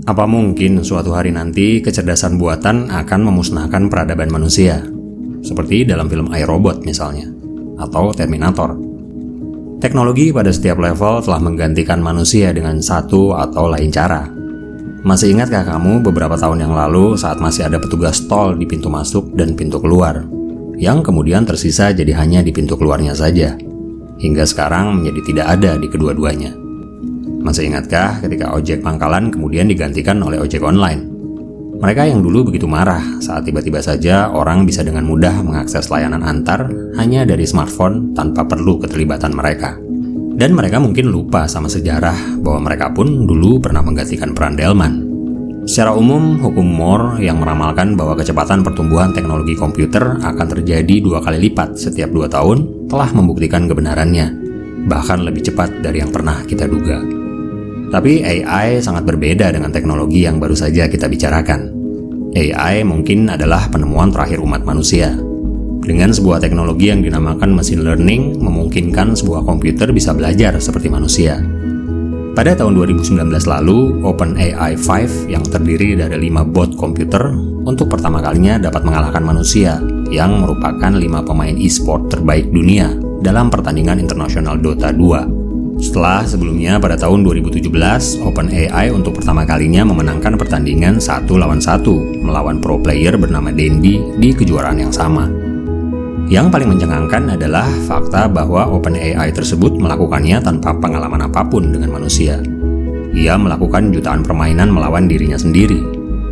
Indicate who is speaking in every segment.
Speaker 1: Apa mungkin suatu hari nanti kecerdasan buatan akan memusnahkan peradaban manusia? Seperti dalam film iRobot misalnya, atau Terminator. Teknologi pada setiap level telah menggantikan manusia dengan satu atau lain cara. Masih ingatkah kamu beberapa tahun yang lalu saat masih ada petugas tol di pintu masuk dan pintu keluar, yang kemudian tersisa jadi hanya di pintu keluarnya saja, hingga sekarang menjadi tidak ada di kedua-duanya? Masih ingatkah ketika ojek pangkalan kemudian digantikan oleh ojek online? Mereka yang dulu begitu marah saat tiba-tiba saja orang bisa dengan mudah mengakses layanan antar hanya dari smartphone tanpa perlu keterlibatan mereka. Dan mereka mungkin lupa sama sejarah bahwa mereka pun dulu pernah menggantikan peran delman. Secara umum, hukum Moore yang meramalkan bahwa kecepatan pertumbuhan teknologi komputer akan terjadi 2 kali lipat setiap 2 tahun telah membuktikan kebenarannya, bahkan lebih cepat dari yang pernah kita duga. Tapi AI sangat berbeda dengan teknologi yang baru saja kita bicarakan. AI mungkin adalah penemuan terakhir umat manusia. Dengan sebuah teknologi yang dinamakan machine learning, memungkinkan sebuah komputer bisa belajar seperti manusia. Pada tahun 2019 lalu, OpenAI 5 yang terdiri dari 5 bot komputer untuk pertama kalinya dapat mengalahkan manusia yang merupakan 5 pemain e-sport terbaik dunia dalam pertandingan internasional Dota 2. Setelah sebelumnya pada tahun 2017, OpenAI untuk pertama kalinya memenangkan pertandingan 1 lawan 1 melawan pro player bernama Dendi di kejuaraan yang sama. Yang paling mencengangkan adalah fakta bahwa OpenAI tersebut melakukannya tanpa pengalaman apapun dengan manusia. Ia melakukan jutaan permainan melawan dirinya sendiri,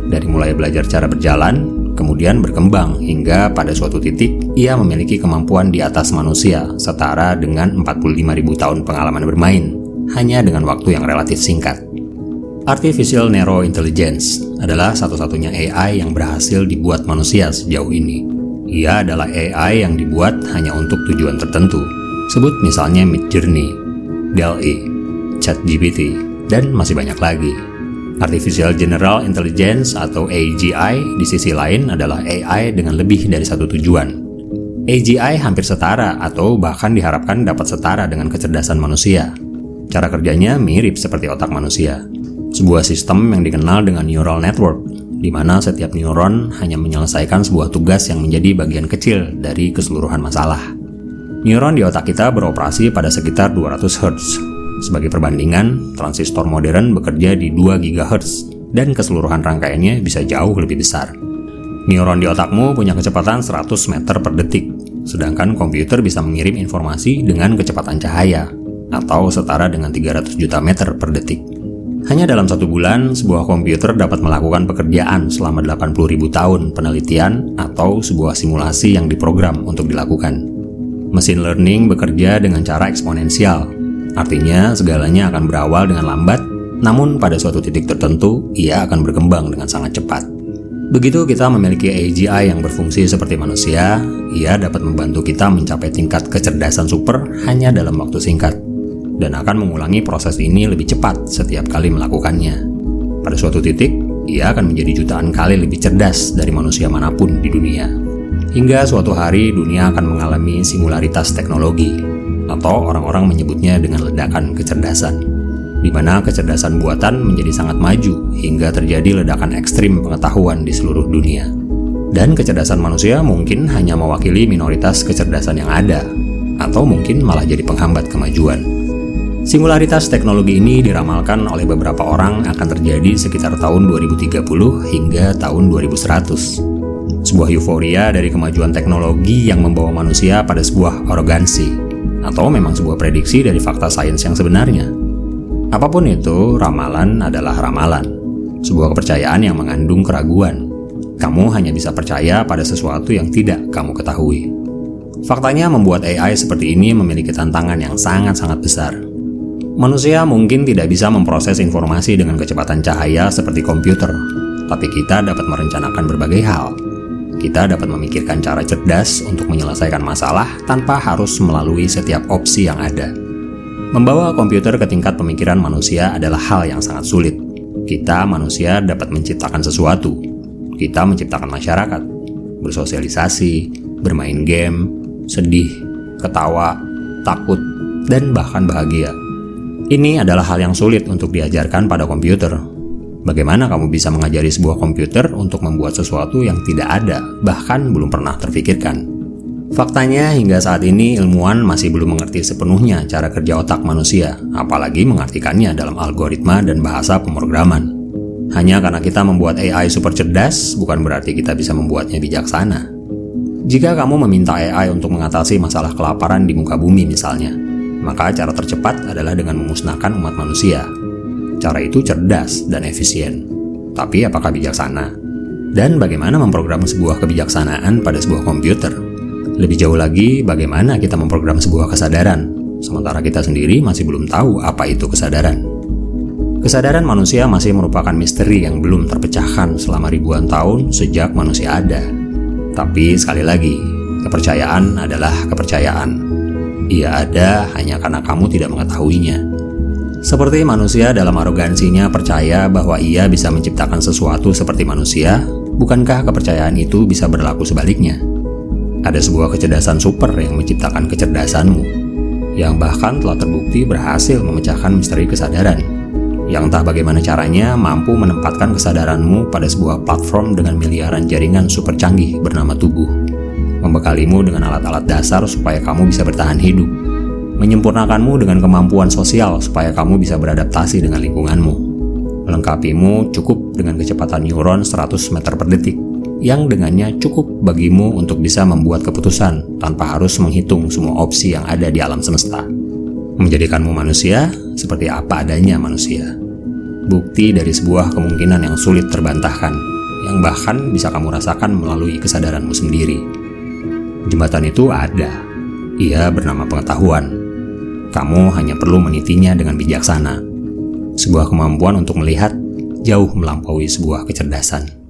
Speaker 1: dari mulai belajar cara berjalan, kemudian berkembang hingga pada suatu titik ia memiliki kemampuan di atas manusia setara dengan 45.000 tahun pengalaman bermain hanya dengan waktu yang relatif singkat. Artificial Narrow Intelligence adalah satu-satunya AI yang berhasil dibuat manusia sejauh ini. Ia adalah AI yang dibuat hanya untuk tujuan tertentu. Sebut misalnya Midjourney, DALL-E, ChatGPT, dan masih banyak lagi. Artificial General Intelligence atau AGI di sisi lain adalah AI dengan lebih dari satu tujuan. AGI hampir setara atau bahkan diharapkan dapat setara dengan kecerdasan manusia. Cara kerjanya mirip seperti otak manusia. Sebuah sistem yang dikenal dengan neural network, di mana setiap neuron hanya menyelesaikan sebuah tugas yang menjadi bagian kecil dari keseluruhan masalah. Neuron di otak kita beroperasi pada sekitar 200 Hz. Sebagai perbandingan, transistor modern bekerja di 2 GHz dan keseluruhan rangkaiannya bisa jauh lebih besar. Neuron di otakmu punya kecepatan 100 meter per detik, sedangkan komputer bisa mengirim informasi dengan kecepatan cahaya, atau setara dengan 300 juta meter per detik. Hanya dalam 1 bulan, sebuah komputer dapat melakukan pekerjaan selama 80.000 tahun penelitian atau sebuah simulasi yang diprogram untuk dilakukan. Machine learning bekerja dengan cara eksponensial. Artinya, segalanya akan berawal dengan lambat, namun pada suatu titik tertentu, ia akan berkembang dengan sangat cepat. Begitu kita memiliki AGI yang berfungsi seperti manusia, ia dapat membantu kita mencapai tingkat kecerdasan super hanya dalam waktu singkat, dan akan mengulangi proses ini lebih cepat setiap kali melakukannya. Pada suatu titik, ia akan menjadi jutaan kali lebih cerdas dari manusia manapun di dunia. Hingga suatu hari, dunia akan mengalami singularitas teknologi, atau orang-orang menyebutnya dengan ledakan kecerdasan, di mana kecerdasan buatan menjadi sangat maju hingga terjadi ledakan ekstrim pengetahuan di seluruh dunia. Dan kecerdasan manusia mungkin hanya mewakili minoritas kecerdasan yang ada, atau mungkin malah jadi penghambat kemajuan. Singularitas teknologi ini diramalkan oleh beberapa orang akan terjadi sekitar tahun 2030 hingga tahun 2100. Sebuah euforia dari kemajuan teknologi yang membawa manusia pada sebuah arogansi, atau memang sebuah prediksi dari fakta sains yang sebenarnya. Apapun itu, ramalan adalah ramalan. Sebuah kepercayaan yang mengandung keraguan. Kamu hanya bisa percaya pada sesuatu yang tidak kamu ketahui. Faktanya membuat AI seperti ini memiliki tantangan yang sangat-sangat besar. Manusia mungkin tidak bisa memproses informasi dengan kecepatan cahaya seperti komputer, tapi kita dapat merencanakan berbagai hal. Kita dapat memikirkan cara cerdas untuk menyelesaikan masalah tanpa harus melalui setiap opsi yang ada. Membawa komputer ke tingkat pemikiran manusia adalah hal yang sangat sulit. Kita manusia dapat menciptakan sesuatu. Kita menciptakan masyarakat, bersosialisasi, bermain game, sedih, ketawa, takut, dan bahkan bahagia. Ini adalah hal yang sulit untuk diajarkan pada komputer. Bagaimana kamu bisa mengajari sebuah komputer untuk membuat sesuatu yang tidak ada, bahkan belum pernah terfikirkan? Faktanya, hingga saat ini ilmuwan masih belum mengerti sepenuhnya cara kerja otak manusia, apalagi mengartikannya dalam algoritma dan bahasa pemrograman. Hanya karena kita membuat AI super cerdas, bukan berarti kita bisa membuatnya bijaksana. Jika kamu meminta AI untuk mengatasi masalah kelaparan di muka bumi misalnya, maka cara tercepat adalah dengan memusnahkan umat manusia. Cara itu cerdas dan efisien. Tapi apakah bijaksana? Dan bagaimana memprogram sebuah kebijaksanaan pada sebuah komputer? Lebih jauh lagi, bagaimana kita memprogram sebuah kesadaran, sementara kita sendiri masih belum tahu apa itu kesadaran. Kesadaran manusia masih merupakan misteri yang belum terpecahkan selama ribuan tahun sejak manusia ada. Tapi sekali lagi, kepercayaan adalah kepercayaan. Ia ada hanya karena kamu tidak mengetahuinya. Seperti manusia dalam arogansinya percaya bahwa ia bisa menciptakan sesuatu seperti manusia, bukankah kepercayaan itu bisa berlaku sebaliknya? Ada sebuah kecerdasan super yang menciptakan kecerdasanmu, yang bahkan telah terbukti berhasil memecahkan misteri kesadaran, yang entah bagaimana caranya mampu menempatkan kesadaranmu pada sebuah platform dengan miliaran jaringan super canggih bernama tubuh, membekalimu dengan alat-alat dasar supaya kamu bisa bertahan hidup, menyempurnakanmu dengan kemampuan sosial supaya kamu bisa beradaptasi dengan lingkunganmu, melengkapimu cukup dengan kecepatan neuron 100 meter per detik, yang dengannya cukup bagimu untuk bisa membuat keputusan tanpa harus menghitung semua opsi yang ada di alam semesta. Menjadikanmu manusia seperti apa adanya manusia. Bukti dari sebuah kemungkinan yang sulit terbantahkan, yang bahkan bisa kamu rasakan melalui kesadaranmu sendiri. Jembatan itu ada. Ia bernama pengetahuan. Kamu hanya perlu menitinya dengan bijaksana. Sebuah kemampuan untuk melihat jauh melampaui sebuah kecerdasan.